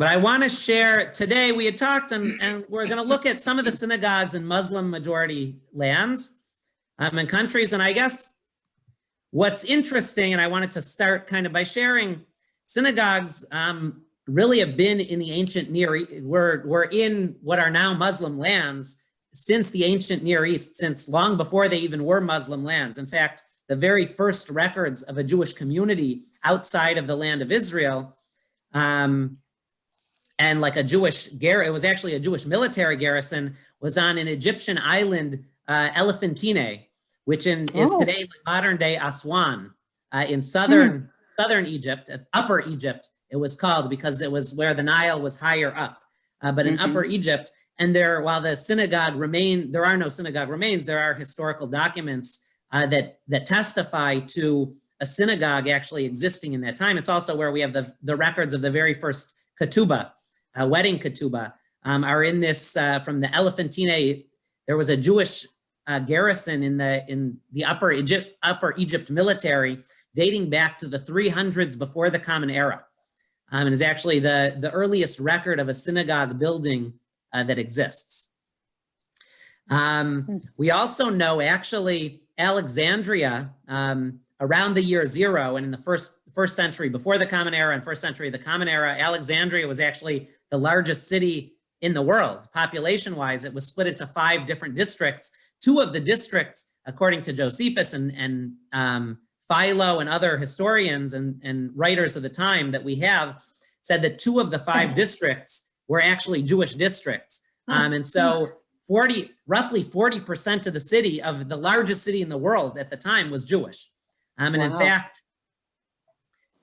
But I want to share today, we had talked and we're going to look at some of the synagogues in Muslim majority lands and countries. And I guess what's interesting, and I wanted to start kind of by sharing, synagogues really have been in the ancient Near East. We're in what are now Muslim lands since the ancient Near East, since long before they even were Muslim lands. In fact, the very first records of a Jewish community outside of the land of Israel, and like a it was actually a Jewish military garrison, was on an Egyptian island, Elephantine, which is today modern day Aswan, in southern Egypt, Upper Egypt, it was called because it was where the Nile was higher up. But in Upper Egypt, and while the synagogue there are no synagogue remains, there are historical documents that testify to a synagogue actually existing in that time. It's also where we have the records of the very first ketubah, wedding ketubah, are in this from the Elephantine. There was a Jewish garrison in the Upper Egypt military dating back to the 300s before the Common Era, and is actually the earliest record of a synagogue building that exists. We also know actually Alexandria, around the year 0 and in the first century before the Common Era and first century of the Common Era, Alexandria was actually the largest city in the world. Population-wise, it was split into 5 different districts. 2 of the districts, according to Josephus and Philo and other historians and writers of the time that we have, said that 2 of the 5 districts were actually Jewish districts. And so roughly 40% of the city, of the largest city in the world at the time, was Jewish. And in fact,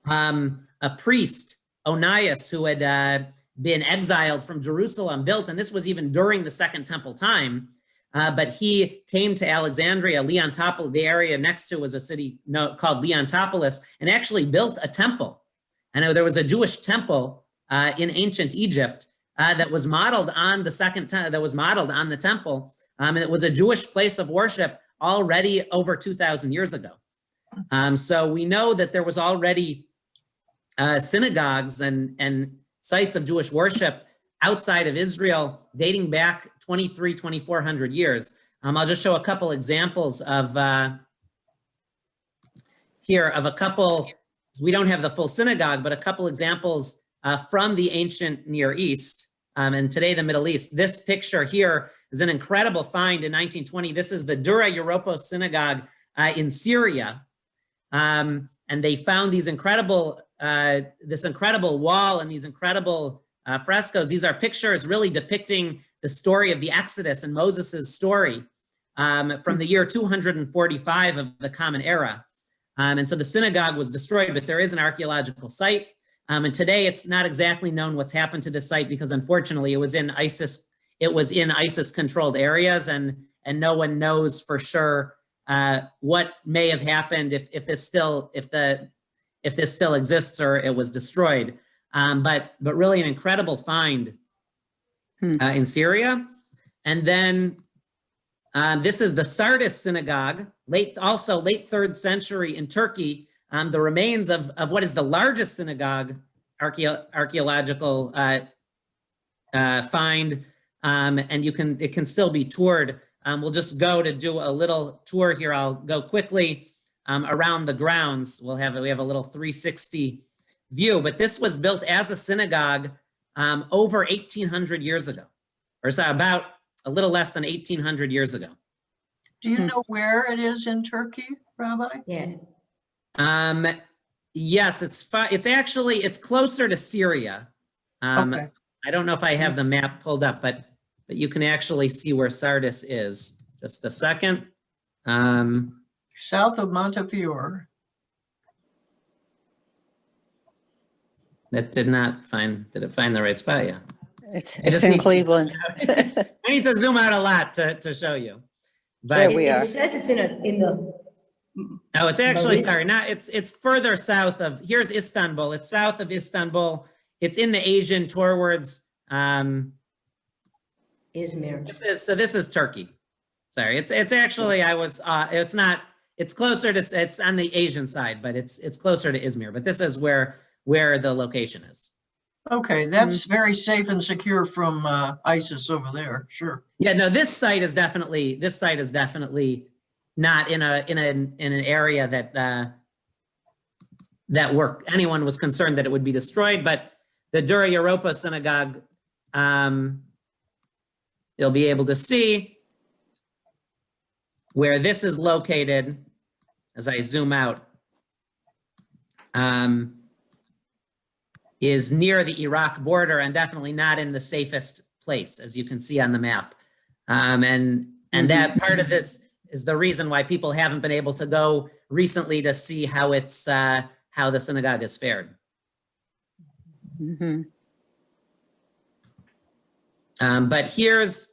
a priest, Onias, who had been exiled from Jerusalem, built, and this was even during the Second Temple time, but he came to Alexandria, Leontopolis, the area next to was a city called Leontopolis, and actually built a temple. And there was a Jewish temple in ancient Egypt that was modeled on the temple, and it was a Jewish place of worship already over 2,000 years ago. So we know that there was already synagogues and sites of Jewish worship outside of Israel dating back 2,400 years. I'll just show a couple examples of here of a couple, we don't have the full synagogue, but a couple examples from the ancient Near East and today the Middle East. This picture here is an incredible find in 1920. This is the Dura Europos synagogue in Syria. And they found these this incredible wall and these incredible frescoes. These are pictures really depicting the story of the Exodus and Moses's story from the year 245 of the Common Era. And so the synagogue was destroyed, but there is an archaeological site. And today it's not exactly known what's happened to this site because unfortunately it was in ISIS controlled areas, and no one knows for sure what may have happened if this still exists or it was destroyed. But really an incredible find in Syria. And then this is the Sardis synagogue, late 3rd century in Turkey. The remains of what is the largest synagogue archaeological find, and it can still be toured. We'll just go to do a little tour here. I'll go quickly around the grounds. We have a little 360 view, but this was built as a synagogue over 1,800 years ago, or so about a little less than 1,800 years ago. Do you know where it is in Turkey, Rabbi? Yeah. Yes, it's closer to Syria. Okay. I don't know if I have the map pulled up, but you can actually see where Sardis is. Just a second. South of Montefiore. That did it find the right spot? Yeah. It's in Cleveland. I need to zoom out a lot to show you. But There we are. It says it's in the. Oh, it's actually, sorry, it's further south of, here's Istanbul. It's south of Istanbul. It's in the Asian towards, Izmir. this is Turkey. Sorry, it's actually, it's closer to, it's on the Asian side, but it's closer to Izmir, but this is where the location is. Okay, that's very safe and secure from ISIS over there, sure. Yeah, no, this site is definitely not in an area that anyone was concerned that it would be destroyed, but the Dura Europos synagogue, you'll be able to see where this is located as I zoom out, is near the Iraq border and definitely not in the safest place, as you can see on the map. And that part of this is the reason why people haven't been able to go recently to see how it's how the synagogue has fared. But here's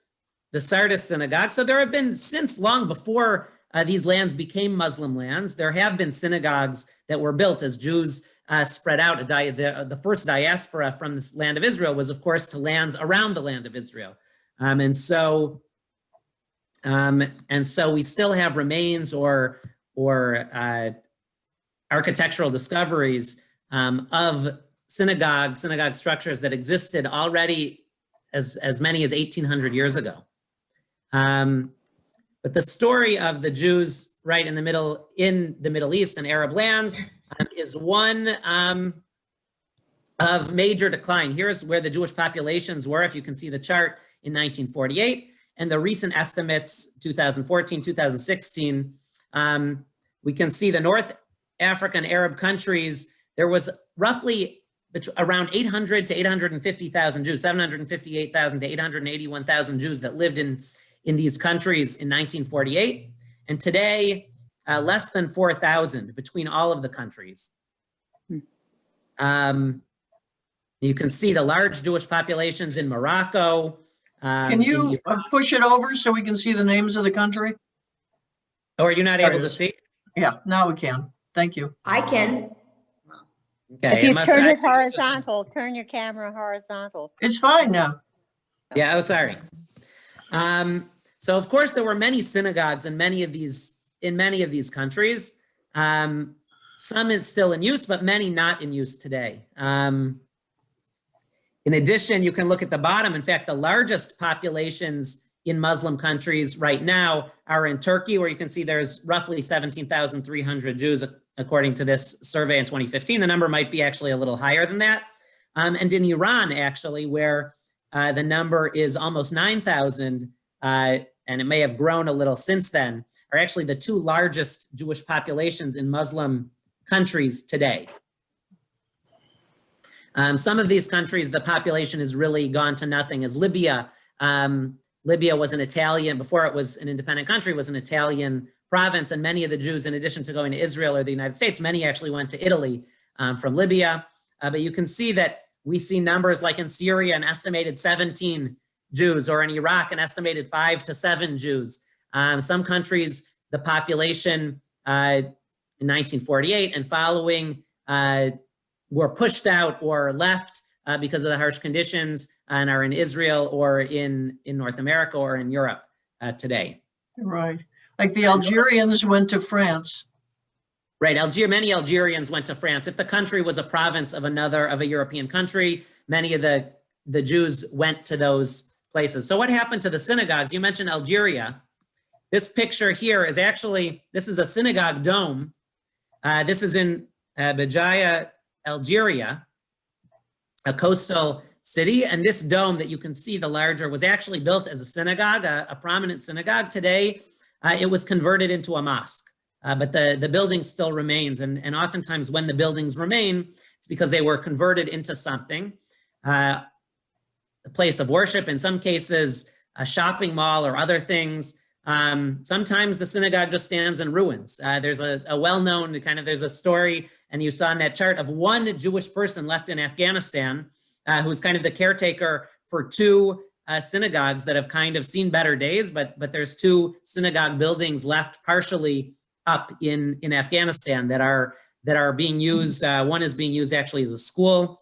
the Sardis synagogue. So there have been, since long before these lands became Muslim lands, there have been synagogues that were built as Jews spread out. The first diaspora from this land of Israel was, of course, to lands around the land of Israel. And so we still have remains or architectural discoveries of synagogue structures that existed already as many as 1,800 years ago. But the story of the Jews right in the Middle East and Arab lands is one of major decline. Here's where the Jewish populations were, if you can see the chart, in 1948. And the recent estimates, 2014, 2016, we can see the North African Arab countries, there was roughly around 800 to 850,000 Jews, 758,000 to 881,000 Jews that lived in these countries in 1948. And today, less than 4,000 between all of the countries. You can see the large Jewish populations in Morocco. Can you push it over so we can see the names of the country? Or are you not able to see? Yeah, now we can. Thank you. I can. Okay. If you turn it horizontal, turn your camera horizontal. It's fine now. Yeah, oh, sorry. So of course there were many synagogues in many of these countries. Some is still in use, but many not in use today. In addition, you can look at the bottom. In fact, the largest populations in Muslim countries right now are in Turkey, where you can see there's roughly 17,300 Jews, according to this survey in 2015. The number might be actually a little higher than that. And in Iran, actually, where the number is almost 9,000, and it may have grown a little since then, are actually the two largest Jewish populations in Muslim countries today. Some of these countries, the population has really gone to nothing, as Libya. Libya was an Italian, before it was an independent country, was an Italian province, and many of the Jews, in addition to going to Israel or the United States, many actually went to Italy from Libya. But you can see that we see numbers like in Syria, an estimated 17 Jews, or in Iraq, an estimated 5 to 7 Jews. Some countries, the population in 1948 and following were pushed out or left because of the harsh conditions and are in Israel or in North America or in Europe today. Right. Like the Algerians went to France. Right. Many Algerians went to France. If the country was a province of a European country, many of the Jews went to those places. So what happened to the synagogues? You mentioned Algeria. This picture here is actually, this is a synagogue dome. This is in Béjaïa, Algeria, a coastal city. And this dome that you can see, the larger, was actually built as a synagogue, a prominent synagogue. Today, it was converted into a mosque, but the building still remains. And oftentimes when the buildings remain, it's because they were converted into something, a place of worship, in some cases, a shopping mall or other things. Sometimes the synagogue just stands in ruins. There's a well-known there's a story, and you saw in that chart, of one Jewish person left in Afghanistan, who's kind of the caretaker for two synagogues that have kind of seen better days, but there's two synagogue buildings left partially up in Afghanistan that are being used. One is being used actually as a school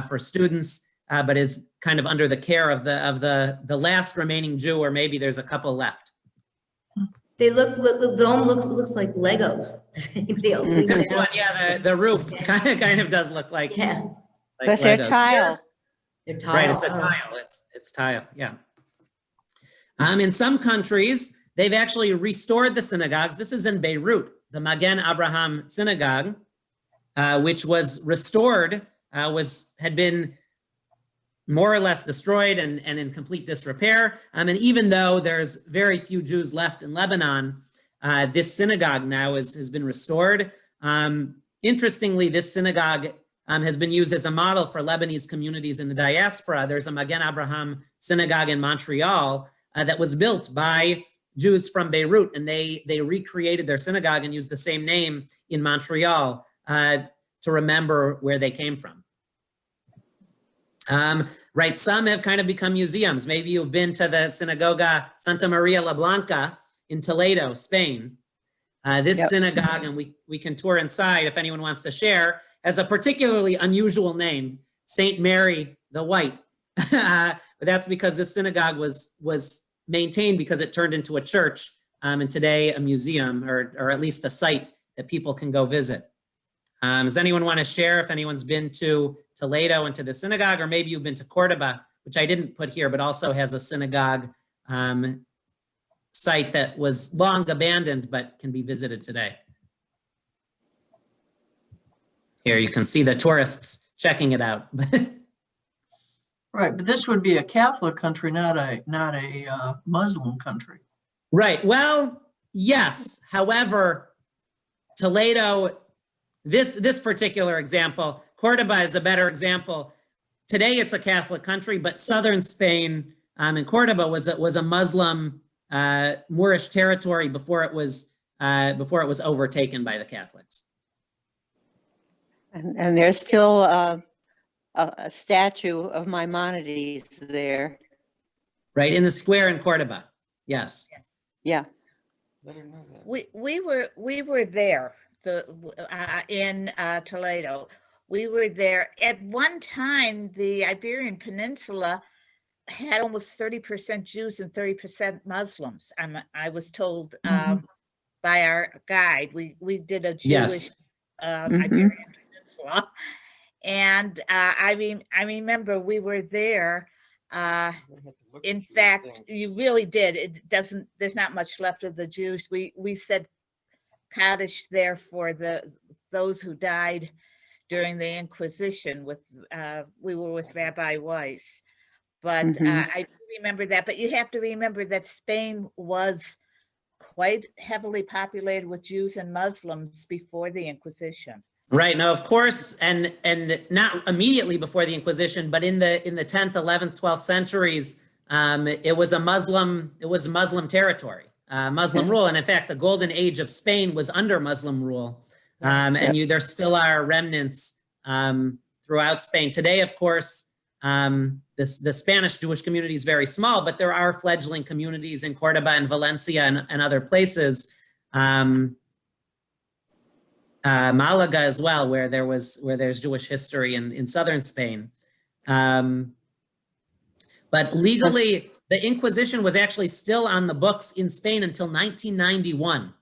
for students, but is kind of under the care of the last remaining Jew, or maybe there's a couple left. They the dome looks like Legos. Does anybody else think This that? one, yeah, the roof kind of does look like. Yeah. But they're Legos. tile. They're Right, tile. it's a tile. It's tile, yeah. In some countries, they've actually restored the synagogues. This is in Beirut, the Magen Abraham Synagogue, which was restored, had been more or less destroyed and in complete disrepair. And even though there's very few Jews left in Lebanon, this synagogue now has been restored. Interestingly, this synagogue has been used as a model for Lebanese communities in the diaspora. There's a Magen Abraham synagogue in Montreal that was built by Jews from Beirut, and they recreated their synagogue and used the same name in Montreal to remember where they came from. Right, some have kind of become museums. Maybe you've been to the Synagoga Santa Maria la Blanca in Toledo, Spain. This synagogue, and we can tour inside if anyone wants to share, has a particularly unusual name, Saint Mary the White. But that's because this synagogue was maintained because it turned into a church, and today a museum, or at least a site that people can go visit. Does anyone want to share if anyone's been to Toledo and to the synagogue, or maybe you've been to Cordoba, which I didn't put here, but also has a synagogue site that was long abandoned but can be visited today. Here you can see the tourists checking it out. Right, but this would be a Catholic country, not a Muslim country. Right, well, yes. However, Toledo, this particular example, Cordoba is a better example. Today it's a Catholic country, but southern Spain and Cordoba was a Muslim Moorish territory before it was overtaken by the Catholics. And there's still a statue of Maimonides there. Right, in the square in Cordoba, yes. Yeah. We were there in Toledo. We were there at one time. The Iberian Peninsula had almost 30% Jews and 30% Muslims. I was told by our guide. We did a Jewish Iberian Peninsula, and I remember we were there. In fact, you really did. There's not much left of the Jews. We said Kaddish there for those who died during the Inquisition. We were with Rabbi Weiss, but I remember that. But you have to remember that Spain was quite heavily populated with Jews and Muslims before the Inquisition. Right. Now, of course, and not immediately before the Inquisition, but in the 10th, 11th, 12th centuries, it was Muslim territory, Muslim rule. And in fact, the golden age of Spain was under Muslim rule. And there still are remnants throughout Spain. Today, of course, the Spanish Jewish community is very small, but there are fledgling communities in Cordoba and Valencia and other places. Malaga as well, where there's Jewish history in southern Spain. But legally, the Inquisition was actually still on the books in Spain until 1991.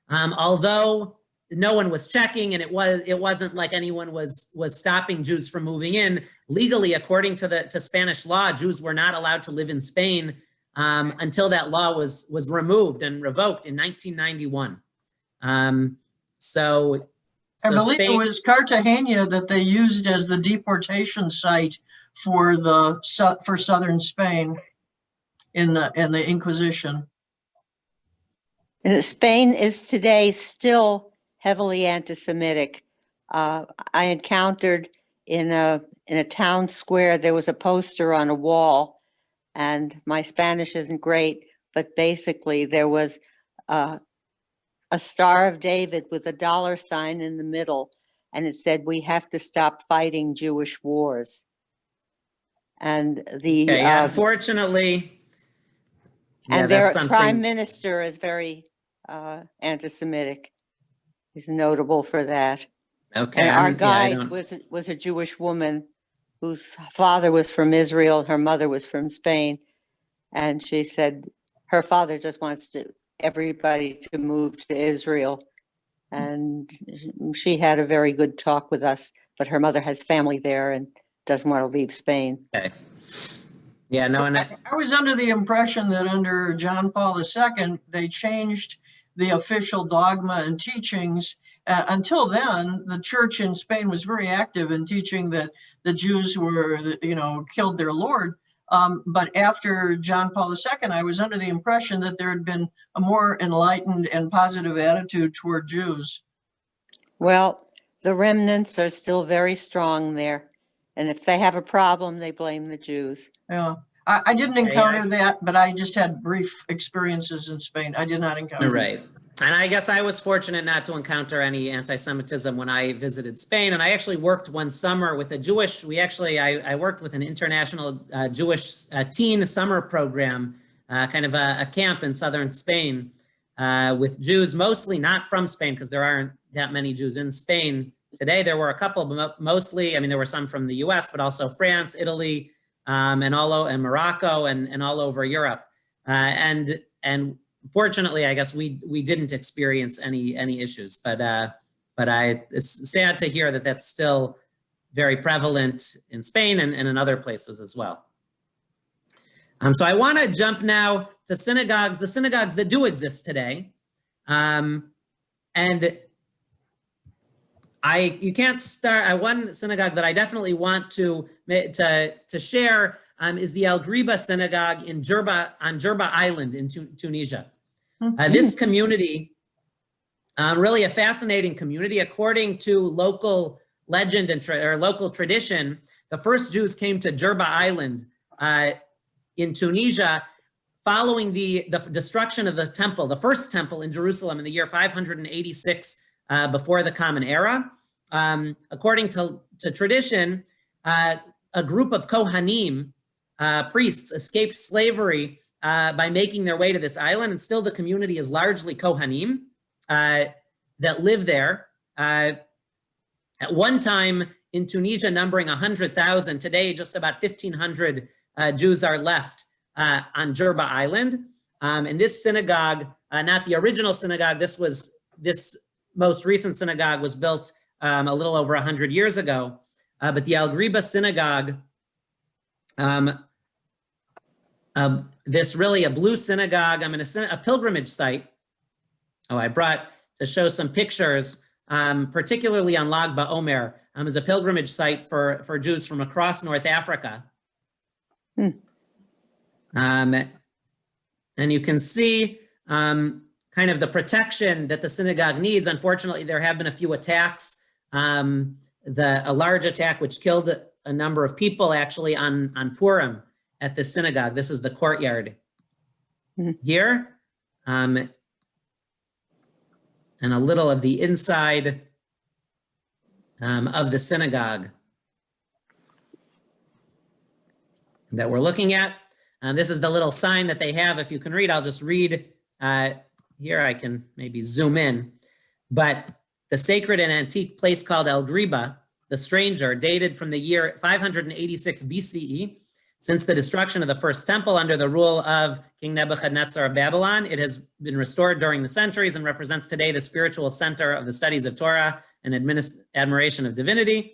Although no one was checking, and it wasn't like anyone was stopping Jews from moving in. Legally, according to Spanish law, Jews were not allowed to live in Spain until that law was removed and revoked in 1991. I believe Spain, it was Cartagena that they used as the deportation site for southern Spain in the Inquisition. Spain is today still heavily anti-Semitic. I encountered in a town square, there was a poster on a wall, and my Spanish isn't great, but basically there was a Star of David with a $sign in the middle, and it said, "We have to stop fighting Jewish wars." And unfortunately, and their prime minister is very anti-Semitic. He's notable for that. Okay. And our guide was a Jewish woman whose father was from Israel, her mother was from Spain, and she said her father just wants everybody to move to Israel. And she had a very good talk with us, but her mother has family there, and doesn't want to leave Spain. Okay. Yeah, no, and I was under the impression that under John Paul II, they changed the official dogma and teachings. Until then, the church in Spain was very active in teaching that the Jews were, killed their Lord. But after John Paul II, I was under the impression that there had been a more enlightened and positive attitude toward Jews. Well, the remnants are still very strong there. And if they have a problem, they blame the Jews. Yeah, I didn't encounter that, but I just had brief experiences in Spain. I did not encounter right. And I guess I was fortunate not to encounter any anti-Semitism when I visited Spain. And I actually worked one summer with a Jewish, I worked with an international Jewish teen summer program, kind of a camp in southern Spain with Jews, mostly not from Spain, because there aren't that many Jews in Spain today. There were a couple, but mostly, there were some from the US, but also France, Italy, and Morocco and all over Europe. And fortunately, I guess we didn't experience any issues, but it's sad to hear that that's still very prevalent in Spain and in other places as well. So I want to jump now to synagogues, the synagogues that do exist today, and you can't start. One synagogue that I definitely want to share is the Al-Ghriba synagogue on Jerba Island in Tunisia. This community, really a fascinating community. According to local legend or local tradition, the first Jews came to Jerba Island in Tunisia following the destruction of the temple, the first temple in Jerusalem in the year 586 before the Common Era. According to tradition, a group of Kohanim, priests, escaped slavery by making their way to this island, and still the community is largely Kohanim that live there. At one time in Tunisia, numbering 100,000, today just about 1,500 Jews are left on Jerba Island. And this synagogue, not the original synagogue, this most recent synagogue was built a little over 100 years ago. But the Al-Ghriba synagogue, this really a blue synagogue, a pilgrimage site. I brought to show some pictures, particularly on Lag BaOmer, is a pilgrimage site for Jews from across North Africa. And you can see kind of the protection that the synagogue needs. Unfortunately, there have been a few attacks. A large attack which killed a number of people actually on Purim at the synagogue. This is the courtyard here. And a little of the inside of the synagogue that we're looking at. This is the little sign that they have. If you can read, I'll just read here. I can maybe zoom in. But the sacred and antique place called Al-Ghriba, the stranger, dated from the year 586 BCE. Since the destruction of the first temple under the rule of King Nebuchadnezzar of Babylon, it has been restored during the centuries and represents today the spiritual center of the studies of Torah and admiration of divinity.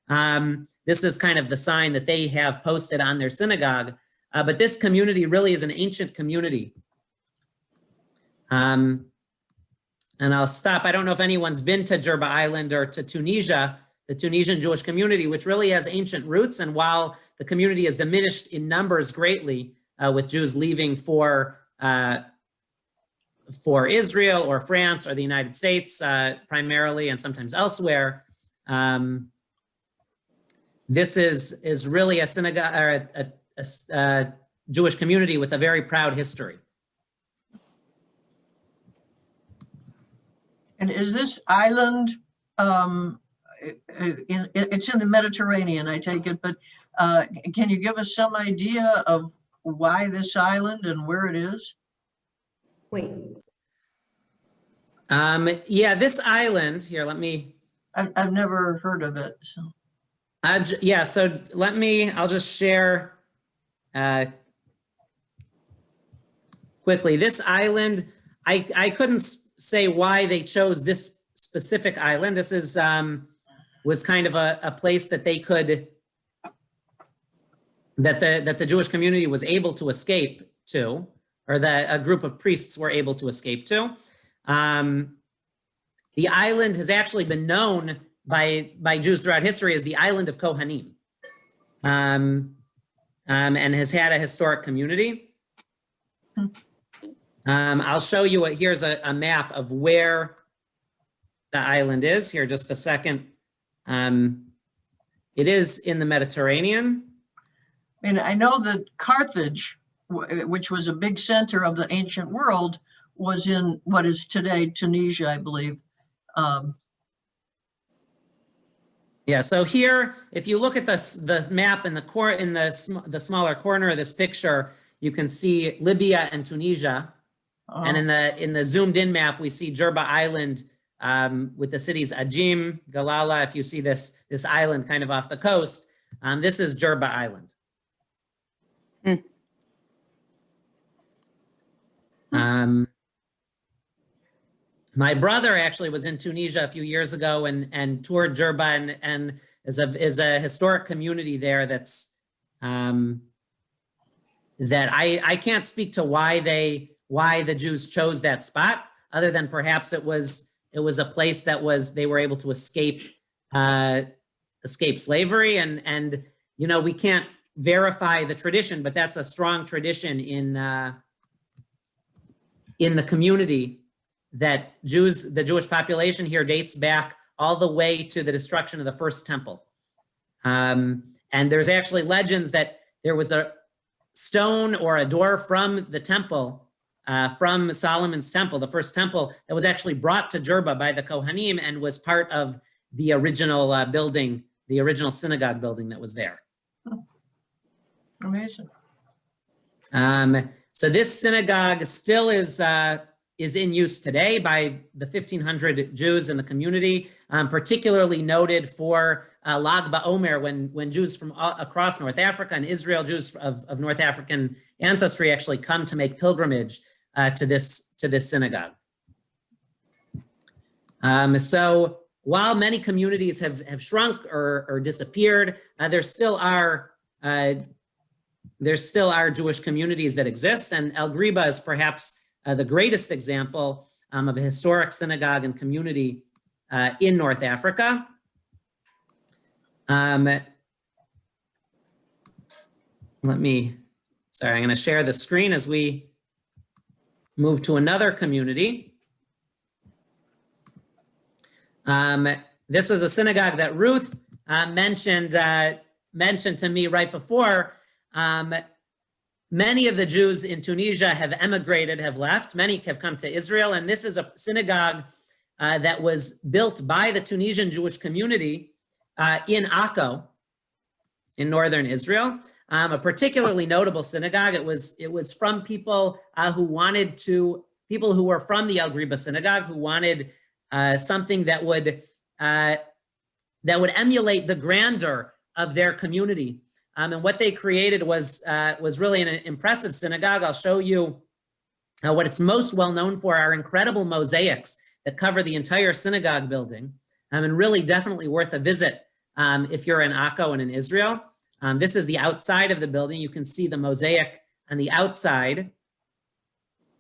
This is kind of the sign that they have posted on their synagogue. But this community really is an ancient community. And I'll stop. I don't know if anyone's been to Jerba Island or to Tunisia, the Tunisian Jewish community, which really has ancient roots. And while the community has diminished in numbers greatly, with Jews leaving for Israel or France or the United States primarily, and sometimes elsewhere, this is really a synagogue or a Jewish community with a very proud history. And is this island, it's in the Mediterranean, I take it, but can you give us some idea of why this island and where it is? Wait, Yeah, this island here, let me. I've never heard of it, so. Yeah, so I'll just share quickly. This island, I couldn't say why they chose this specific island. This is was kind of a place that they could that the Jewish community was able to escape to, or that a group of priests were able to escape to. The island has actually been known by Jews throughout history as the island of Kohanim, and has had a historic community. I'll show you here's a map of where the island is here, just a second. It is in the Mediterranean. And I know that Carthage, which was a big center of the ancient world, was in what is today Tunisia, I believe. Yeah, so here, if you look at the map in the smaller corner of this picture, you can see Libya and Tunisia. And in the zoomed in map, we see Jerba Island with the cities Ajim, Galala. If you see this island kind of off the coast, this is Jerba Island. My brother actually was in Tunisia a few years ago and toured Jerba and is a historic community there that's that I can't speak to why the Jews chose that spot, other than perhaps it was a place that they were able to escape slavery, and you know, we can't verify the tradition, but that's a strong tradition in the community, that the Jewish population here dates back all the way to the destruction of the first temple. And there's actually legends that there was a stone or a door from the temple, from Solomon's temple, the first temple, that was actually brought to Jerba by the Kohanim and was part of the original building, the original synagogue building that was there. Amazing. So this synagogue still is in use today by the 1,500 Jews in the community, particularly noted for Lag BaOmer, when Jews from across North Africa and Israel, Jews of North African ancestry, actually come to make pilgrimage to this synagogue. So while many communities have shrunk or disappeared, there still are Jewish communities that exist, and El Griba is perhaps the greatest example of a historic synagogue and community in North Africa. I'm going to share the screen as we move to another community. This was a synagogue that Ruth mentioned to me right before. Many of the Jews in Tunisia have emigrated, have left. Many have come to Israel, and this is a synagogue that was built by the Tunisian Jewish community in Akko, in northern Israel. A particularly notable synagogue. It was from people who were from the El Griba synagogue, who wanted something that would emulate the grandeur of their community. And what they created was really an impressive synagogue. I'll show you what it's most well known for are incredible mosaics that cover the entire synagogue building, and really definitely worth a visit if you're in Akko and in Israel. This is the outside of the building. You can see the mosaic on the outside.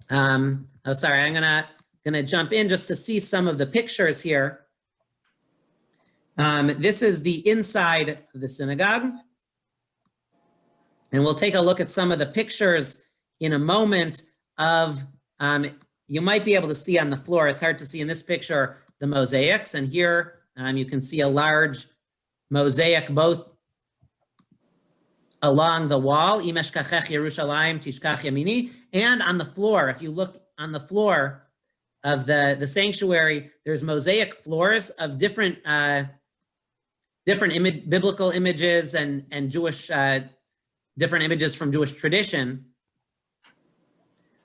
I'm gonna jump in just to see some of the pictures here. This is the inside of the synagogue. And we'll take a look at some of the pictures in a moment of, you might be able to see on the floor, it's hard to see in this picture, the mosaics. And here you can see a large mosaic both along the wall, and on the floor. If you look on the floor of the sanctuary, there's mosaic floors of different biblical images and Jewish different images from Jewish tradition,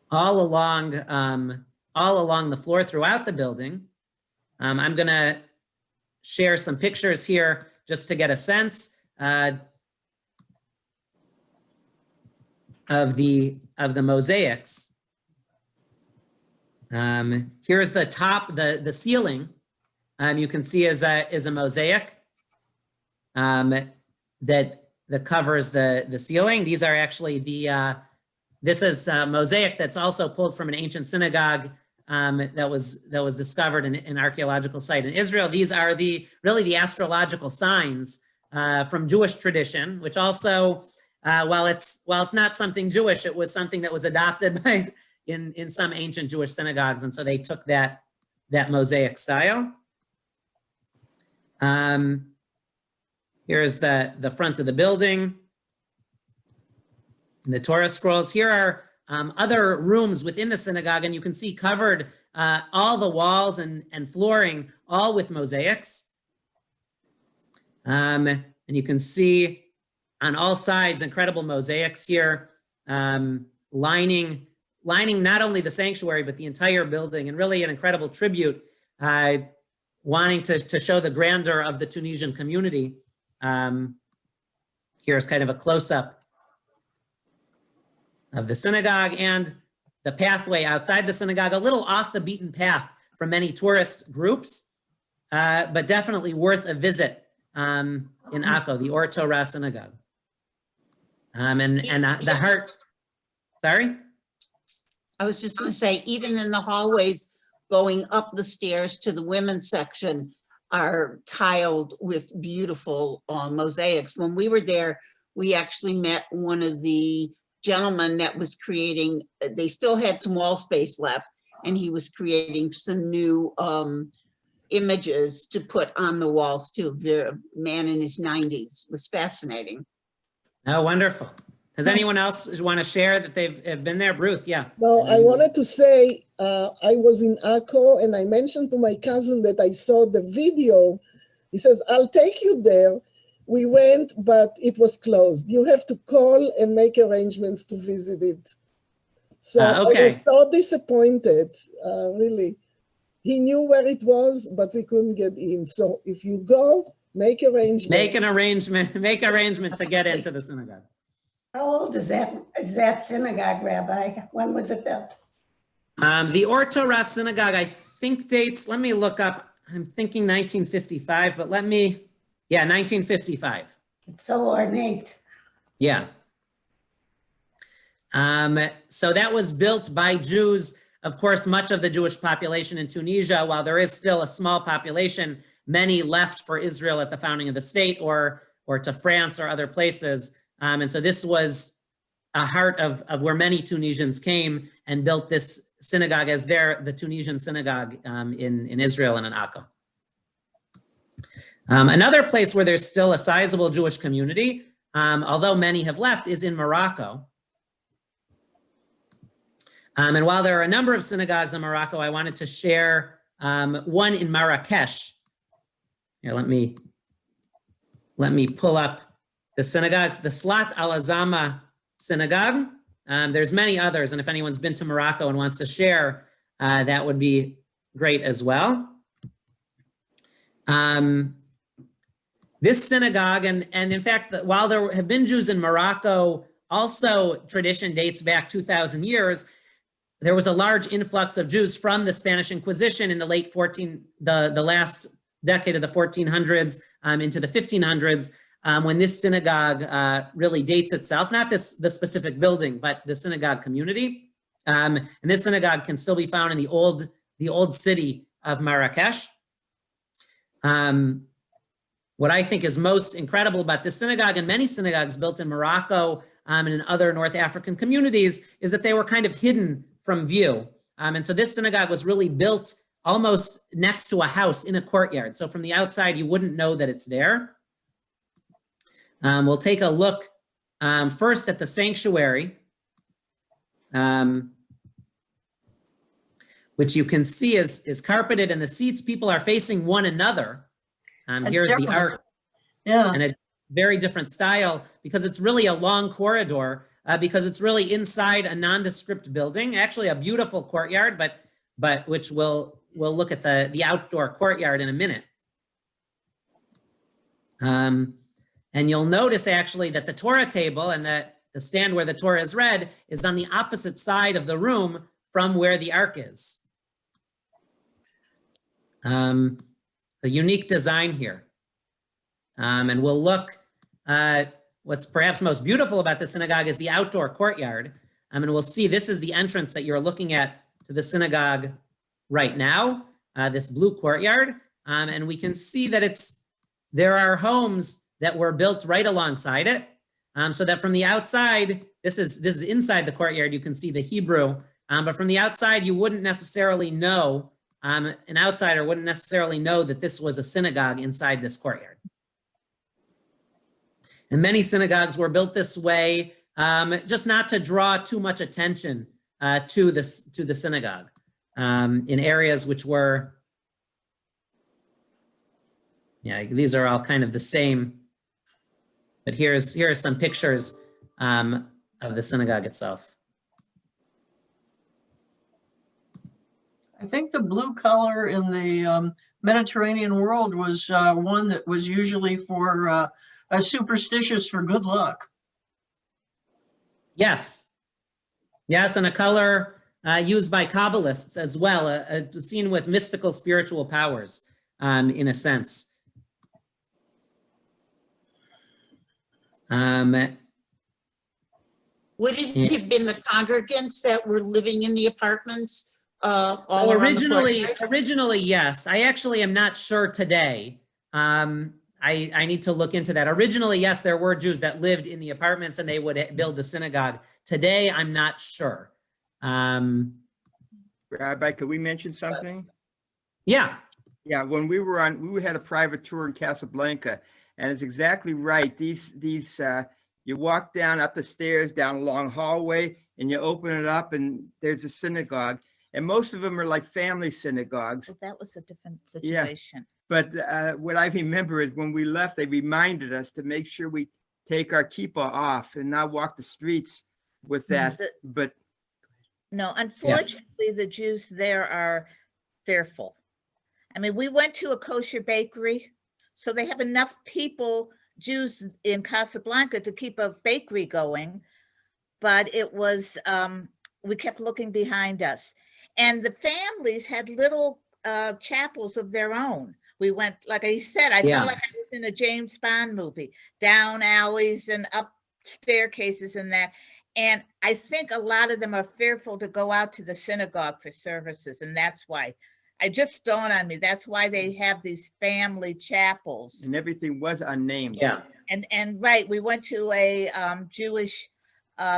all along the floor throughout the building. I'm going to share some pictures here just to get a sense of the mosaics. Here's the top, the ceiling. You can see is a mosaic that that covers the ceiling. These are actually this is mosaic that's also pulled from an ancient synagogue that was discovered in an archaeological site in Israel. These are really the astrological signs from Jewish tradition, which also, while it's not something Jewish, it was something that was adopted by in some ancient Jewish synagogues, and so they took that mosaic style. Here's the front of the building. And the Torah scrolls. Here are other rooms within the synagogue, and you can see covered all the walls and flooring, all with mosaics. And you can see on all sides incredible mosaics here, lining not only the sanctuary, but the entire building, and really an incredible tribute, wanting to show the grandeur of the Tunisian community. Here's kind of a close-up of the synagogue and the pathway outside the synagogue, a little off the beaten path for many tourist groups, but definitely worth a visit in Akko, the Or Torah synagogue. And the heart, sorry? I was just going to say, even in the hallways going up the stairs to the women's section are tiled with beautiful mosaics. When we were there, we actually met one of the gentlemen that was creating, they still had some wall space left, and he was creating some new images to put on the walls too. The man in his 90s. It was fascinating. Oh, wonderful. Does anyone else want to share that they've been there? Ruth, yeah. No, I wanted to say, I was in Akko and I mentioned to my cousin that I saw the video. He says, I'll take you there. We went, but it was closed. You have to call and make arrangements to visit it. So okay. I was so disappointed, really. He knew where it was, but we couldn't get in. So if you go, make arrangements. Make arrangements to get into the synagogue. How old is that synagogue, Rabbi? When was it built? The Or Torah synagogue, I think dates, let me look up. I'm thinking 1955, but 1955. It's so ornate. Yeah. So that was built by Jews. Of course, much of the Jewish population in Tunisia, while there is still a small population, many left for Israel at the founding of the state or to France or other places. And so this was a heart of where many Tunisians came and built this synagogue as the Tunisian synagogue in Israel and in Akko. Another place where there's still a sizable Jewish community, although many have left, is in Morocco. And while there are a number of synagogues in Morocco, I wanted to share one in Marrakesh. Here, let me pull up the synagogue, the Slat alAzama synagogue. There's many others, and if anyone's been to Morocco and wants to share, that would be great as well. This synagogue, and in fact, while there have been Jews in Morocco, also tradition dates back 2,000 years. There was a large influx of Jews from the Spanish Inquisition in the the last decade of the 1400s into the 1500s, when this synagogue really dates itself, not the specific building, but the synagogue community. And this synagogue can still be found in the old city of Marrakesh. What I think is most incredible about this synagogue and many synagogues built in Morocco and in other North African communities is that they were kind of hidden from view. And so this synagogue was really built almost next to a house in a courtyard. So from the outside, you wouldn't know that it's there. We'll take a look first at the sanctuary, which you can see is carpeted, and the seats, people are facing one another. Here's the ark, and a very different style because it's really a long corridor, because it's really inside a nondescript building, actually a beautiful courtyard, but which we'll look at the outdoor courtyard in a minute. And you'll notice actually that the Torah table and the stand where the Torah is read is on the opposite side of the room from where the ark is. A unique design here. And we'll look what's perhaps most beautiful about the synagogue is the outdoor courtyard. And we'll see this is the entrance that you're looking at to the synagogue right now, this blue courtyard. And we can see that there are homes that were built right alongside it. So that from the outside, this is inside the courtyard, you can see the Hebrew, but from the outside, you wouldn't necessarily know, an outsider wouldn't necessarily know that this was a synagogue inside this courtyard. And many synagogues were built this way, just not to draw too much attention to the synagogue in areas which were, yeah, these are all kind of the same. But here are some pictures of the synagogue itself. I think the blue color in the Mediterranean world was one that was usually for superstitious for good luck. Yes. Yes, and a color used by Kabbalists as well, seen with mystical spiritual powers in a sense. Would it have been the congregants that were living in the apartments all around the courtyard? Originally, yes. I actually am not sure today. I need to look into that. Originally, yes, there were Jews that lived in the apartments and they would build the synagogue. Today, I'm not sure. Rabbi, could we mention something? Yeah. Yeah, when we had a private tour in Casablanca, and it's exactly right. These you walk down up the stairs, down a long hallway, and you open it up, and there's a synagogue. And most of them are like family synagogues. Well, that was a different situation. But what I remember is when we left, they reminded us to make sure we take our kippah off and not walk the streets with that. But no, unfortunately, the Jews there are fearful. I mean, we went to a kosher bakery, so they have enough people, Jews in Casablanca, to keep a bakery going. But it was, we kept looking behind us. And the families had little chapels of their own. We went, like I said, I felt like I was in a James Bond movie, down alleys and up staircases and that. And I think a lot of them are fearful to go out to the synagogue for services. And that's why. It just dawned on me. That's why they have these family chapels. And everything was unnamed. Yeah. And right, we went to a Jewish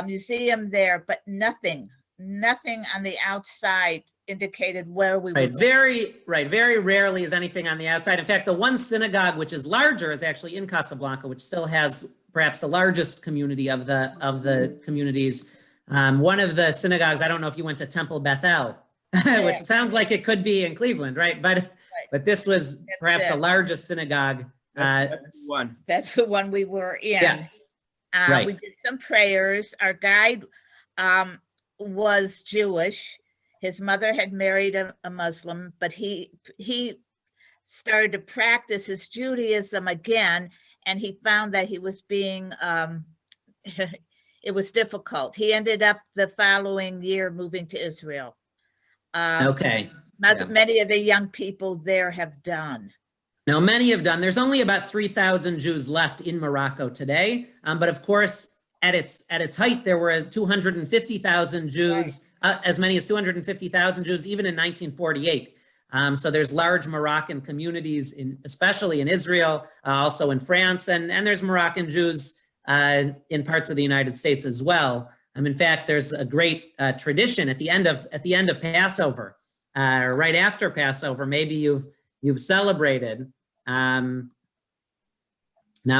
museum there, but nothing on the outside indicated where we were. Very rarely is anything on the outside. In fact, the one synagogue which is larger is actually in Casablanca, which still has perhaps the largest community of the communities. One of the synagogues, I don't know if you went to Temple Bethel, which sounds like it could be in Cleveland, right? But this was perhaps the largest synagogue. That's the one we were in. Yeah. We did some prayers. Our guide was Jewish. His mother had married a Muslim, but he started to practice his Judaism again, and he found that he was being, it was difficult. He ended up the following year moving to Israel. Many of the young people there have done. Now, many have done. There's only about 3,000 Jews left in Morocco today. But of course, at its height, there were 250,000 Jews, as many as 250,000 Jews, even in 1948. So there's large Moroccan communities, especially in Israel, also in France, and there's Moroccan Jews in parts of the United States as well. In fact, there's a great tradition at the end of Passover, right after Passover. Maybe you've celebrated. Now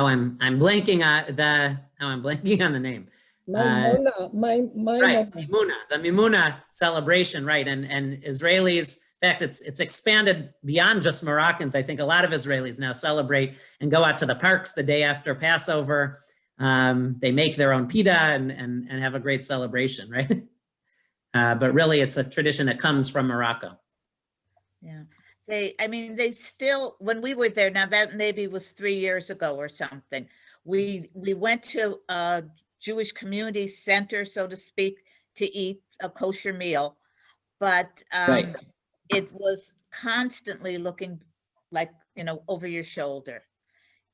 I'm blanking on the name. Maimuna, right, the Mimuna celebration, right? And Israelis, in fact, it's expanded beyond just Moroccans. I think a lot of Israelis now celebrate and go out to the parks the day after Passover. They make their own pita and have a great celebration, right? But really, it's a tradition that comes from Morocco. Yeah, they still, when we were there, now that maybe was 3 years ago or something, we went to a Jewish community center, so to speak, to eat a kosher meal, but it was constantly looking like, over your shoulder.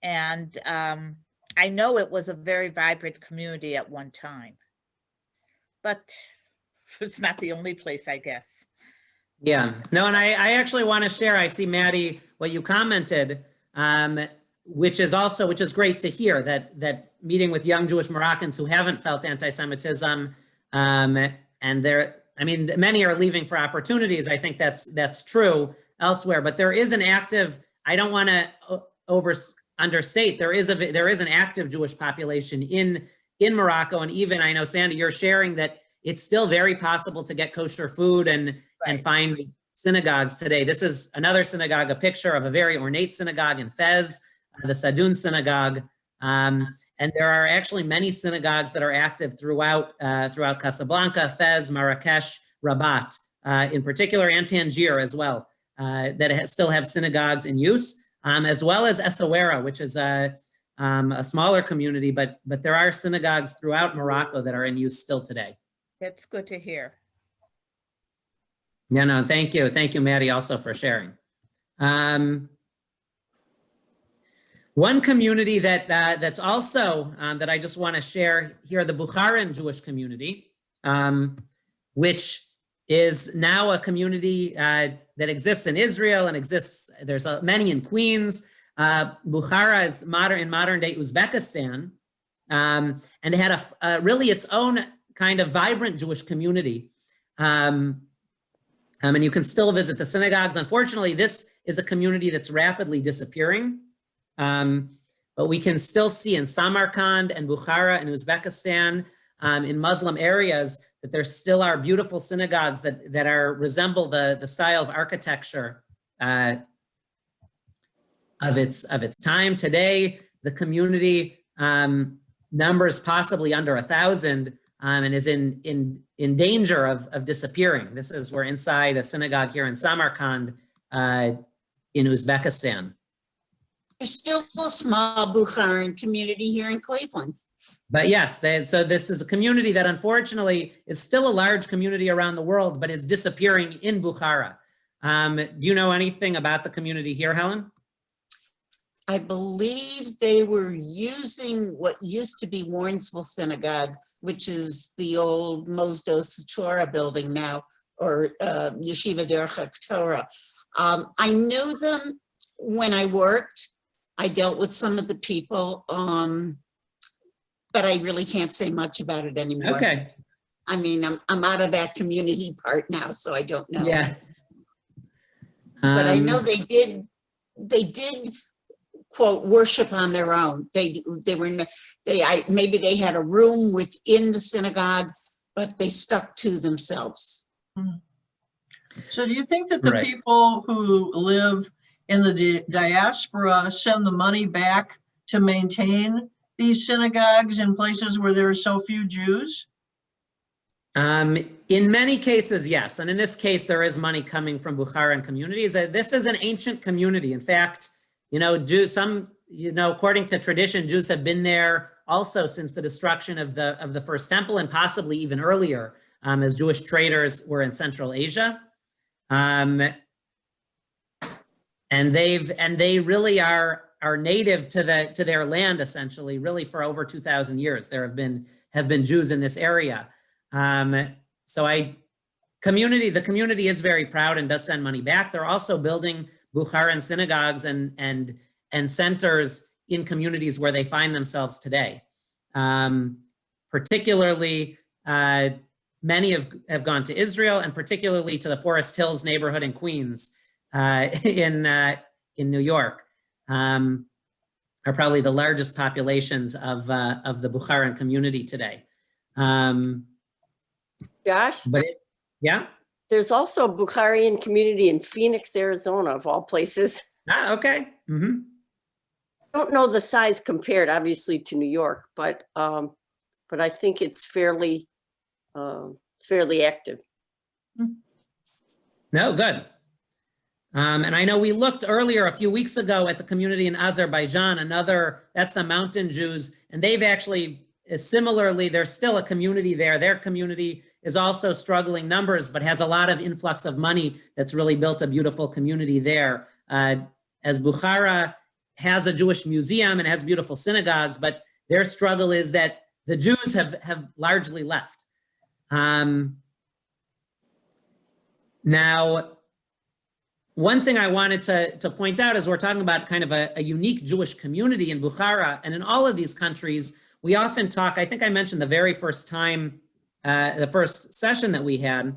And I know it was a very vibrant community at one time, but it's not the only place, I guess. Yeah, no, and I actually want to share, I see, Maddie, what you commented, which is great to hear, that meeting with young Jewish Moroccans who haven't felt anti-Semitism, and many are leaving for opportunities. I think that's true elsewhere, but there is an active, I don't want to understate, there is an active Jewish population in Morocco, and even, I know, Sandy, you're sharing that it's still very possible to get kosher food and find synagogues today. This is another synagogue, a picture of a very ornate synagogue in Fez, the Sadoun synagogue. And there are actually many synagogues that are active throughout Casablanca, Fez, Marrakesh, Rabat, in particular, and Tangier as well, that still have synagogues in use, as well as Essaouira, which is a smaller community, but there are synagogues throughout Morocco that are in use still today. That's good to hear. Yeah, no, thank you. Thank you, Maddie, also for sharing. One community that's also, that I just want to share here, the Bukharan Jewish community, which is now a community that exists in Israel and there's many in Queens. Bukhara is in modern day Uzbekistan, and it had really its own kind of vibrant Jewish community. And you can still visit the synagogues. Unfortunately, this is a community that's rapidly disappearing. But we can still see in Samarkand and Bukhara and Uzbekistan, in Muslim areas, that there still are beautiful synagogues that resemble the style of architecture of its time. Today, the community numbers possibly under 1,000. And is in danger of disappearing. We're inside a synagogue here in Samarkand, in Uzbekistan. There's still a small Bukharan community here in Cleveland. But yes, so this is a community that unfortunately is still a large community around the world, but is disappearing in Bukhara. Do you know anything about the community here, Helen? I believe they were using what used to be Warrensville Synagogue, which is the old Mosdos Torah building now, or Yeshiva Derech Torah. I knew them when I worked. I dealt with some of the people, but I really can't say much about it anymore. Okay. I mean, I'm out of that community part now, so I don't know. Yeah. But I know they did quote, worship on their own. Maybe they had a room within the synagogue, but they stuck to themselves. So do you think that the people who live in the diaspora send the money back to maintain these synagogues in places where there are so few Jews? In many cases, yes. And in this case, there is money coming from Bukharan communities. This is an ancient community. In fact, according to tradition, Jews have been there also since the destruction of the first temple, and possibly even earlier, as Jewish traders were in Central Asia. And they really are native to their land, essentially, really for over 2,000 years. There have been Jews in this area. So the community is very proud and does send money back. They're also building Bukharan synagogues and centers in communities where they find themselves today. Particularly, many have gone to Israel, and particularly to the Forest Hills neighborhood in Queens, in New York, are probably the largest populations of the Bukharan community today. Josh? Yeah? There's also a Bukharian community in Phoenix, Arizona, of all places. Okay. Mm-hmm. I don't know the size compared, obviously, to New York, but I think it's fairly active. No, good. And I know we looked earlier a few weeks ago at the community in Azerbaijan, that's the mountain Jews, and they've actually, similarly, there's still a community there. Their community is also struggling numbers, but has a lot of influx of money that's really built a beautiful community there. As Bukhara has a Jewish museum and has beautiful synagogues, but their struggle is that the Jews have largely left. Now, one thing I wanted to point out is we're talking about kind of a unique Jewish community in Bukhara, and in all of these countries, we often talk, I think I mentioned the very first time, the first session that we had,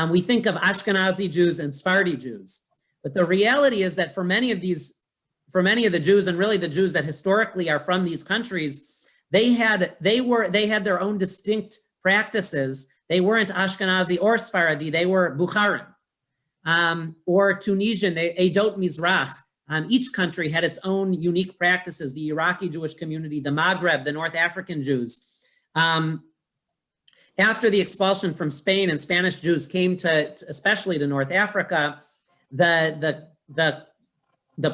we think of Ashkenazi Jews and Sephardi Jews. But the reality is that for many of the Jews, and really the Jews that historically are from these countries, they had their own distinct practices. They weren't Ashkenazi or Sephardi, they were Bukharan, or Tunisian, Eidot Mizrach. Each country had its own unique practices, the Iraqi Jewish community, the Maghreb, the North African Jews. After the expulsion from Spain and Spanish Jews came especially to North Africa, the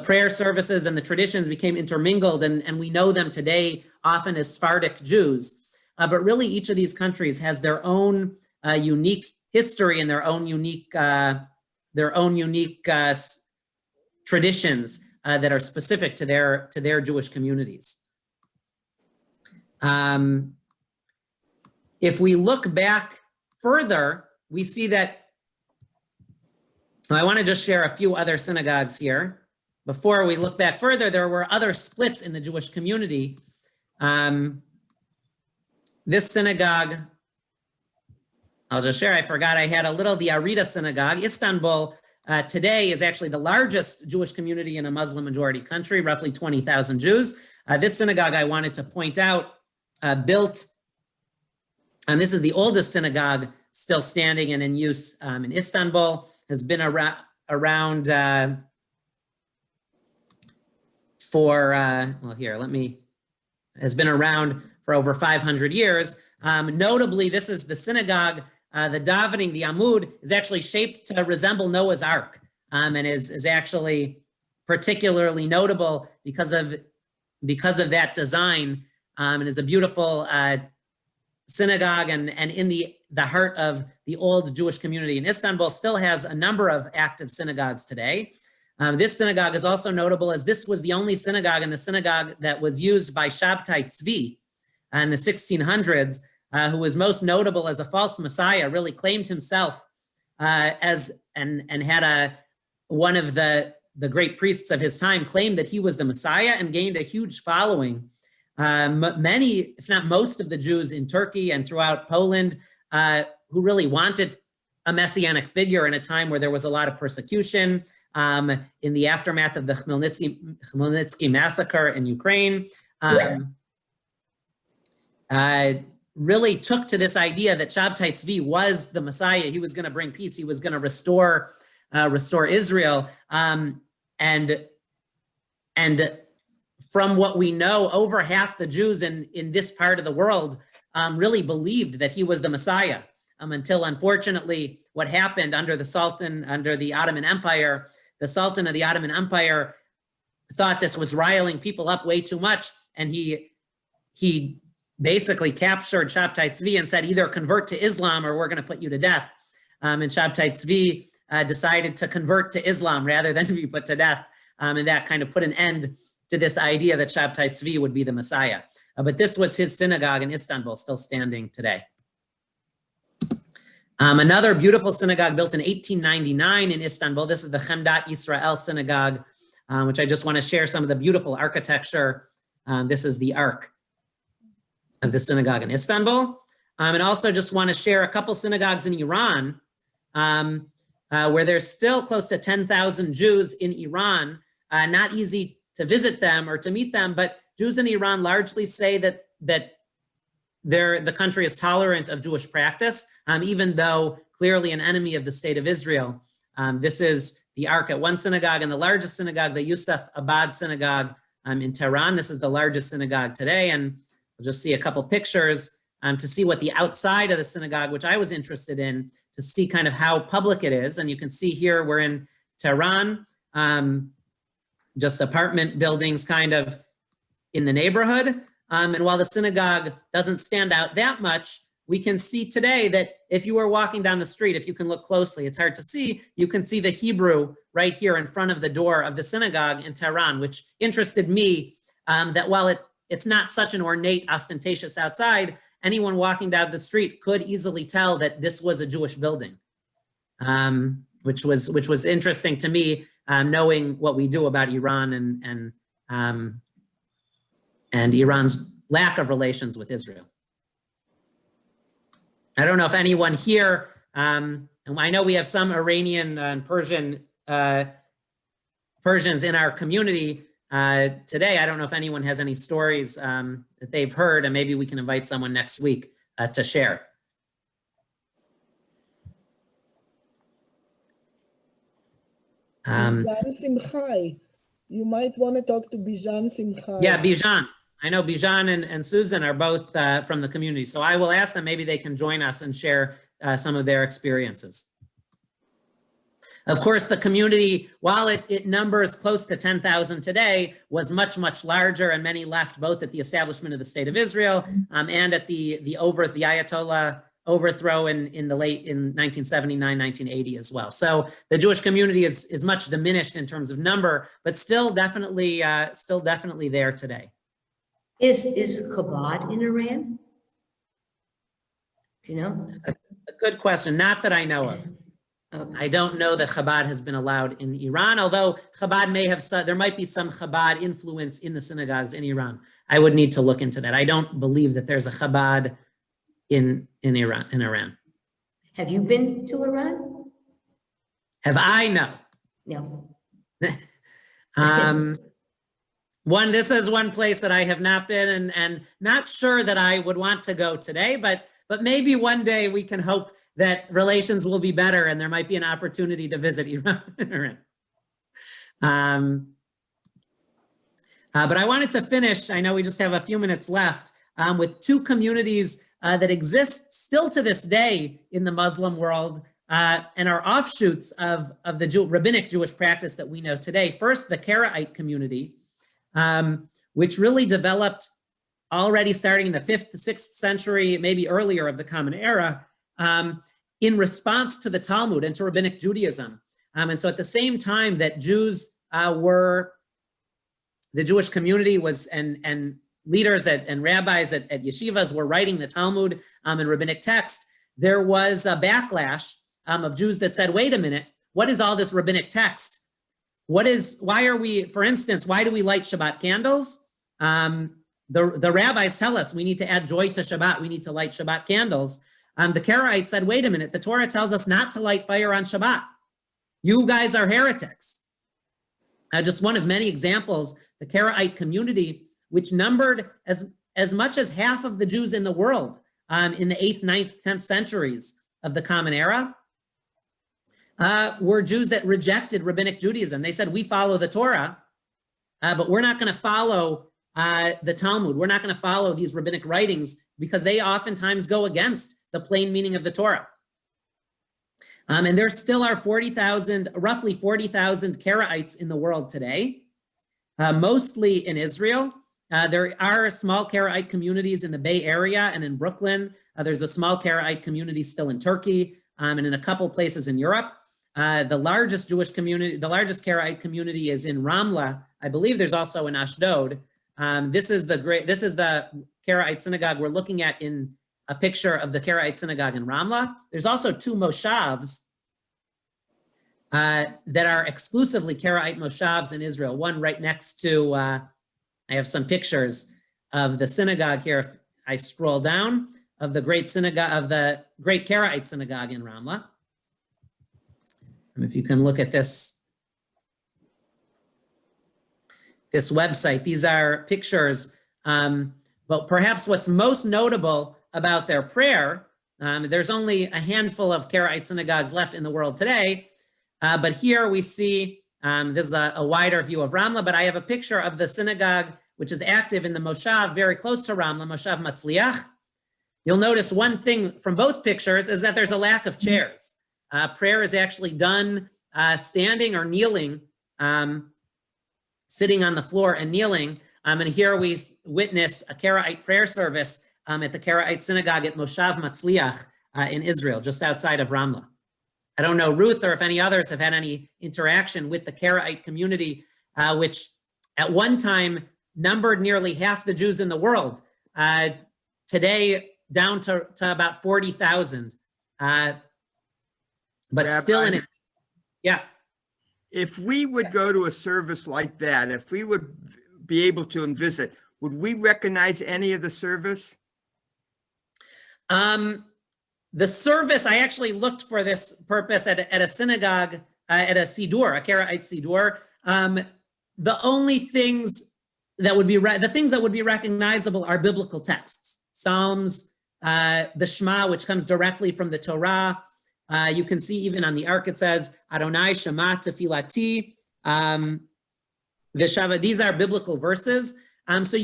prayer services and the traditions became intermingled, and we know them today often as Sephardic Jews. But really each of these countries has their own unique history and their own unique traditions that are specific to their Jewish communities. If we look back further, we see that, I want to just share a few other synagogues here. Before we look back further, there were other splits in the Jewish community. This synagogue, I'll just share, I forgot I had the Ahrida synagogue. Istanbul today is actually the largest Jewish community in a Muslim majority country, roughly 20,000 Jews. This synagogue I wanted to point out, built, and this is the oldest synagogue still standing and in use in Istanbul, has been around has been around for over 500 years. Notably, this is the synagogue, the davening, the Amud, is actually shaped to resemble Noah's Ark, and is actually particularly notable because of that design, and is a beautiful synagogue, and in the heart of the old Jewish community in Istanbul, still has a number of active synagogues today. This synagogue is also notable as this was the only synagogue in the synagogue that was used by Shabtai Tzvi in the 1600s, who was most notable as a false messiah, really claimed himself and had one of the great priests of his time claimed that he was the Messiah and gained a huge following. Many, if not most of the Jews in Turkey and throughout Poland who really wanted a messianic figure in a time where there was a lot of persecution in the aftermath of the Khmelnytsky massacre in Ukraine, really took to this idea that Shabtai Tzvi was the Messiah. He was going to bring peace. He was going to restore Israel. And from what we know, over half the Jews in this part of the world really believed that he was the Messiah, until unfortunately what happened under the Ottoman Empire, the Sultan of the Ottoman Empire thought this was riling people up way too much, and he basically captured Shabtai Tzvi and said, either convert to Islam or we're going to put you to death. And Shabtai Tzvi decided to convert to Islam rather than to be put to death. And that kind of put an end to this idea that Shabtai Tzvi would be the Messiah. But this was his synagogue in Istanbul, still standing today. Another beautiful synagogue built in 1899 in Istanbul. This is the Hemdat Israel synagogue, which I just want to share some of the beautiful architecture. This is the arc of the synagogue in Istanbul. And also just want to share a couple synagogues in Iran, where there's still close to 10,000 Jews in Iran. Not easy to visit them or to meet them, but Jews in Iran largely say that the country is tolerant of Jewish practice, even though clearly an enemy of the state of Israel. This is the ark at one synagogue, and the largest synagogue, the Yusuf Abad synagogue in Tehran. This is the largest synagogue today, and we'll just see a couple pictures to see what the outside of the synagogue, which I was interested in, to see kind of how public it is. And you can see here we're in Tehran, just apartment buildings kind of in the neighborhood. And while the synagogue doesn't stand out that much, we can see today that if you were walking down the street, if you can look closely, it's hard to see, you can see the Hebrew right here in front of the door of the synagogue in Tehran, which interested me, that while it's not such an ornate, ostentatious outside, anyone walking down the street could easily tell that this was a Jewish building, which was interesting to me, knowing what we do about Iran and Iran's lack of relations with Israel. I don't know if anyone here, and I know we have some Iranian and Persians in our community today. I don't know if anyone has any stories that they've heard, and maybe we can invite someone next week to share. Bijan Simchai. You might want to talk to Bijan Simchai. Yeah, Bijan. I know Bijan and Susan are both from the community, so I will ask them, maybe they can join us and share some of their experiences. Of course, the community, while it numbers close to 10,000 today, was much, much larger, and many left both at the establishment of the State of Israel and at the Ayatollah overthrow in 1979, 1980 as well. So the Jewish community is much diminished in terms of number, but still definitely there today. Is Chabad in Iran? Do you know? That's a good question. Not that I know of. Okay. I don't know that Chabad has been allowed in Iran, although Chabad there might be some Chabad influence in the synagogues in Iran. I would need to look into that. I don't believe that there's a Chabad in Iran. Have you been to Iran? Have I? No. No. This is one place that I have not been, and not sure that I would want to go today, but maybe one day we can hope that relations will be better and there might be an opportunity to visit Iran. But I wanted to finish, I know we just have a few minutes left, with two communities that exist still to this day in the Muslim world and are offshoots of the rabbinic Jewish practice that we know today. First, the Karaite community, which really developed already starting in the 5th to 6th century, maybe earlier of the Common Era, in response to the Talmud and to rabbinic Judaism. And so at the same time that Jews the Jewish community was, and leaders and rabbis at yeshivas were writing the Talmud and rabbinic text, there was a backlash of Jews that said, wait a minute, what is all this rabbinic text? Why are we, for instance, why do we light Shabbat candles? The rabbis tell us we need to add joy to Shabbat. We need to light Shabbat candles. The Karaites said, wait a minute, the Torah tells us not to light fire on Shabbat. You guys are heretics. Just one of many examples, the Karaite community, which numbered as much as half of the Jews in the world in the 8th, 9th, 10th centuries of the Common Era, were Jews that rejected rabbinic Judaism. They said, we follow the Torah, but we're not going to follow the Talmud. We're not going to follow these rabbinic writings because they oftentimes go against the plain meaning of the Torah. And there still are roughly 40,000 Karaites in the world today, mostly in Israel. There are small Karaite communities in the Bay Area and in Brooklyn. There's a small Karaite community still in Turkey and in a couple places in Europe. The largest Jewish community, the largest Karaite community is in Ramla. I believe there's also in Ashdod. This is the Karaite synagogue we're looking at in a picture of the Karaite synagogue in Ramla. There's also two moshavs that are exclusively Karaite moshavs in Israel. One right next to, I have some pictures of the synagogue here. If I scroll down, of the great synagogue, of the great Karaite synagogue in Ramla. And if you can look at this website, these are pictures, but perhaps what's most notable about their prayer, there's only a handful of Karaite synagogues left in the world today, but here we see, this is a wider view of Ramla, but I have a picture of the synagogue, which is active in the Moshav, very close to Ramla, Moshav Matzliach. You'll notice one thing from both pictures is that there's a lack of chairs. Prayer is actually done standing or kneeling, sitting on the floor and kneeling. And here we witness a Karaite prayer service at the Karaite synagogue at Moshav Matzliach in Israel, just outside of Ramla. I don't know, Ruth, or if any others have had any interaction with the Karaite community, which at one time numbered nearly half the Jews in the world. Today, down to about 40,000. But Rabbi, still in it. Yeah. If we would go to a service like that, if we would be able to and visit, would we recognize any of the service? The service, I actually looked for this purpose at a synagogue, at a Sidur, a Karaite Sidur. The only things that would be, the things that would be recognizable are biblical texts, Psalms, the Shema, which comes directly from the Torah. You can see even on the ark, it says, Adonai Shema Tefilati, Veshava. These are biblical verses. So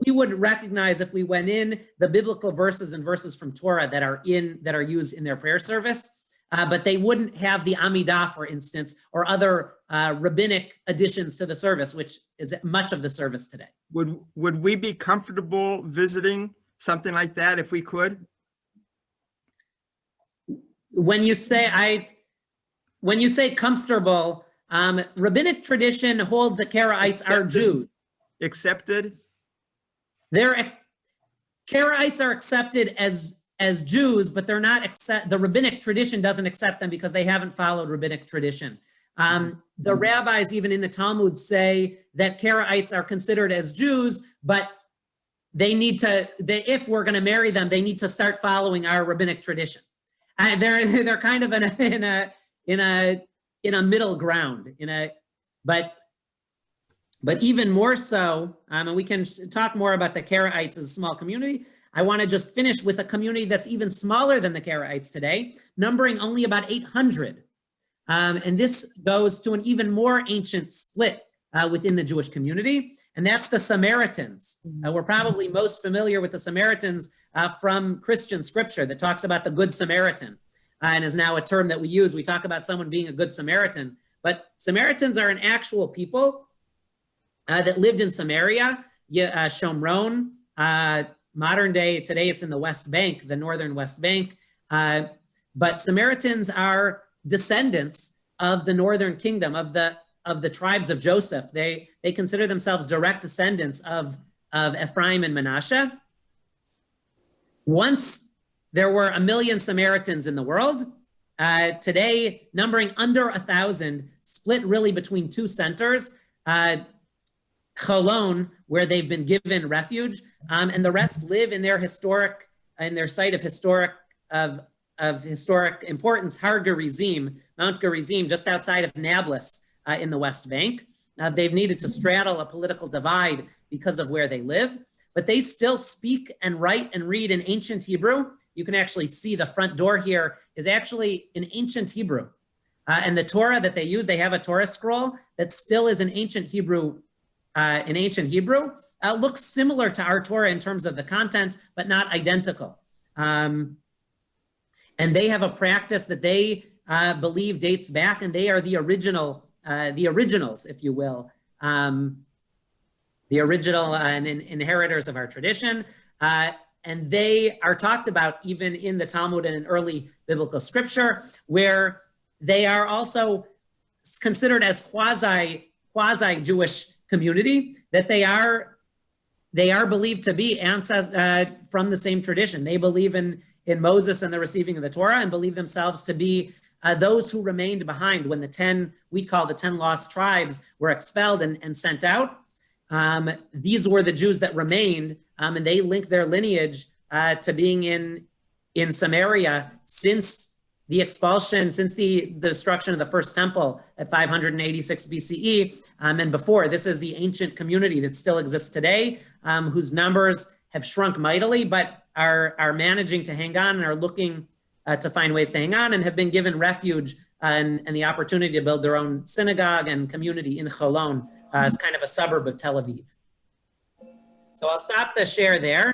we would recognize, if we went in, the biblical verses and verses from Torah that are used in their prayer service, but they wouldn't have the Amidah, for instance, or other rabbinic additions to the service, which is much of the service today. Would we be comfortable visiting something like that if we could? When you say comfortable, rabbinic tradition holds that Karaites are Jews. Accepted? Karaites are accepted as Jews, but they're not the rabbinic tradition doesn't accept them because they haven't followed rabbinic tradition. The rabbis, even in the Talmud, say that Karaites are considered as Jews, but if we're going to marry them, they need to start following our rabbinic tradition. They're kind of in a middle ground, but even more so, and we can talk more about the Karaites as a small community. I want to just finish with a community that's even smaller than the Karaites today, numbering only about 800. And this goes to an even more ancient split within the Jewish community, and that's the Samaritans. We're probably most familiar with the Samaritans from Christian scripture that talks about the Good Samaritan, and is now a term that we use. We talk about someone being a Good Samaritan, but Samaritans are an actual people that lived in Samaria, Shomron, modern day, today it's in the West Bank, the northern West Bank. But Samaritans are descendants of the northern kingdom, of the tribes of Joseph. They consider themselves direct descendants of Ephraim and Manasseh. Once there were 1 million Samaritans in the world. Today, numbering under 1,000, split really between two centers, Holon, where they've been given refuge, and the rest live in their site of historic importance, Har Gerizim, Mount Gerizim, just outside of Nablus in the West Bank. They've needed to straddle a political divide because of where they live, but they still speak and write and read in ancient Hebrew. You can actually see the front door here is actually in ancient Hebrew. And the Torah that they use, they have a Torah scroll that still is in ancient Hebrew. Looks similar to our Torah in terms of the content, but not identical. And they have a practice that they believe dates back, and they are the originals, if you will, the original and inheritors of our tradition. And they are talked about even in the Talmud and in early biblical scripture, where they are also considered as quasi-Jewish community, that they are believed to be ancestors from the same tradition. They believe in Moses and the receiving of the Torah, and believe themselves to be those who remained behind when we call the 10 lost tribes, were expelled and sent out. These were the Jews that remained, and they link their lineage to being in Samaria since the expulsion, since the destruction of the first temple at 586 BCE, and before. This is the ancient community that still exists today, whose numbers have shrunk mightily, but are managing to hang on and are looking to find ways to hang on, and have been given refuge and the opportunity to build their own synagogue and community in Holon, as kind of a suburb of Tel Aviv. So I'll stop the share there,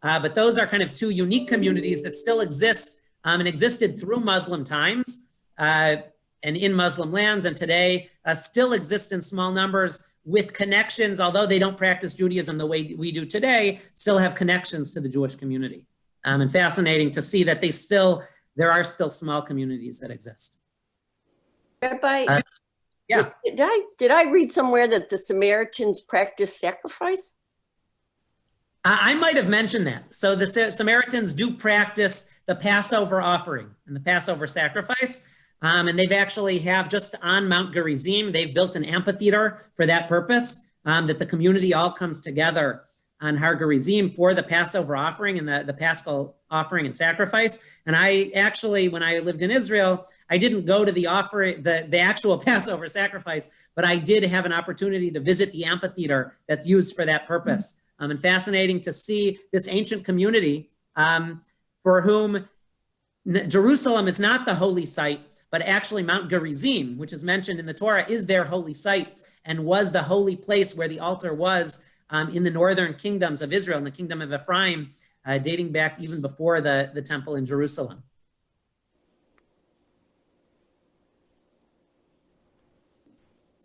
but those are kind of two unique communities that still exist and existed through Muslim times and in Muslim lands, and today still exist in small numbers with connections, although they don't practice Judaism the way we do today, still have connections to the Jewish community. And fascinating to see that there are still small communities that exist. Rabbi, Yeah. did I read somewhere that the Samaritans practice sacrifice? I might have mentioned that. So the Samaritans do practice the Passover offering and the Passover sacrifice. And they've actually have just on Mount Gerizim, they've built an amphitheater for that purpose, that the community all comes together on Har Gerizim for the Passover offering and the Paschal offering and sacrifice. And I actually, when I lived in Israel, I didn't go to the offering, the actual Passover sacrifice, but I did have an opportunity to visit the amphitheater that's used for that purpose. And fascinating to see this ancient community for whom Jerusalem is not the holy site, but actually Mount Gerizim, which is mentioned in the Torah, is their holy site and was the holy place where the altar was in the northern kingdoms of Israel, in the kingdom of Ephraim, dating back even before the temple in Jerusalem.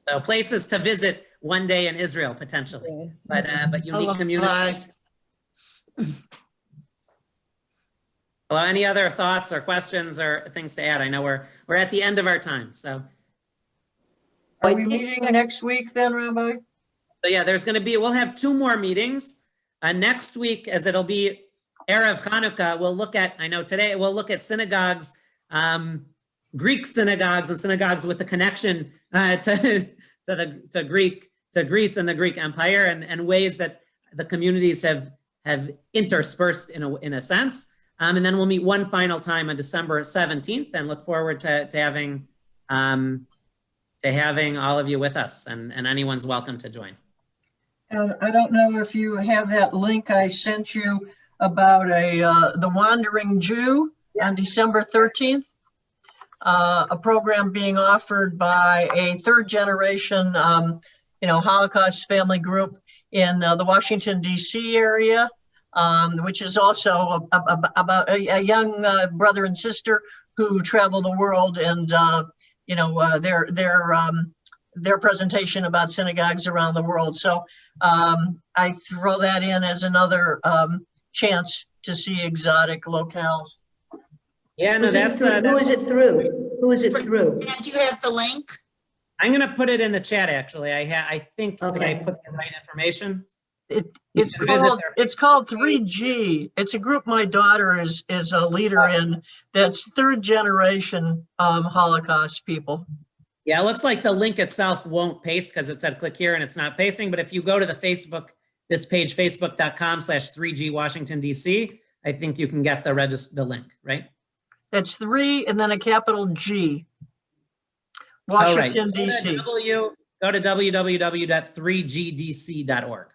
So places to visit one day in Israel, potentially, but unique community. Well, any other thoughts or questions or things to add? I know we're at the end of our time, so. Are we meeting next week then, Rabbi? So yeah, we'll have 2 more meetings. Next week, as it'll be Erev Chanukah, we'll look at synagogues, Greek synagogues and synagogues with a connection to Greece and the Greek Empire, and ways that the communities have interspersed in a sense. And then we'll meet one final time on December 17th, and look forward to having all of you with us, and anyone's welcome to join. And I don't know if you have that link I sent you about the Wandering Jew on December 13th, a program being offered by a 3rd generation, Holocaust family group in the Washington, D.C. area. Which is also about a young brother and sister who travel the world, and their presentation about synagogues around the world. So I throw that in as another chance to see exotic locales. Yeah, no, that's who is it through? Who is it through? And you have the link? I'm gonna put it in the chat. Actually, I think Okay. that I put the right information. It's called 3G. It's a group my daughter is a leader in. That's 3rd generation Holocaust people. Yeah, it looks like the link itself won't paste because it said click here and it's not pasting. But if you go to this page, facebook.com/3G Washington, D.C., I think you can get the link, right? That's 3 and then a capital G. Washington, right. D.C. Go to www.3gdc.org.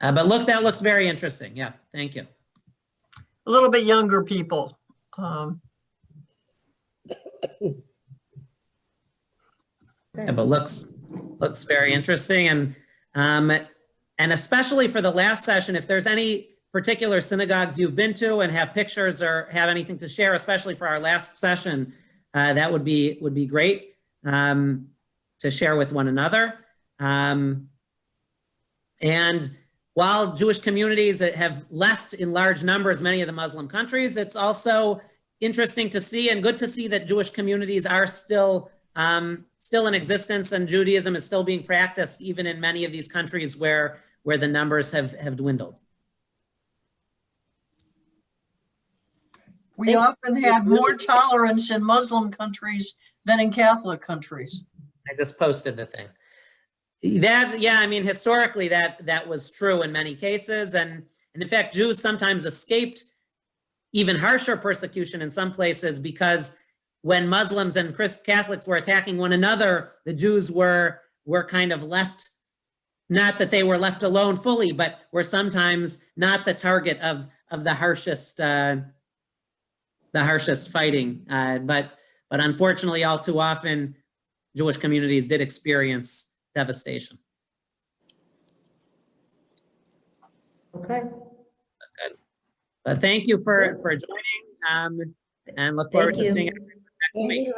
But look, that looks very interesting. Yeah, thank you. A little bit younger people. Yeah, but looks very interesting, and especially for the last session, if there's any particular synagogues you've been to and have pictures or have anything to share, especially for our last session, that would be great to share with one another. And while Jewish communities have left in large numbers many of the Muslim countries, it's also interesting to see and good to see that Jewish communities are still in existence, and Judaism is still being practiced even in many of these countries where the numbers have dwindled. We often had more tolerance in Muslim countries than in Catholic countries. I just posted the thing. Historically that was true in many cases. And in fact, Jews sometimes escaped even harsher persecution in some places, because when Muslims and Catholics were attacking one another, the Jews were kind of left, not that they were left alone fully, but were sometimes not the target of the harshest fighting. But unfortunately, all too often, Jewish communities did experience devastation. Okay. But thank you for joining, and look forward to seeing everyone next week.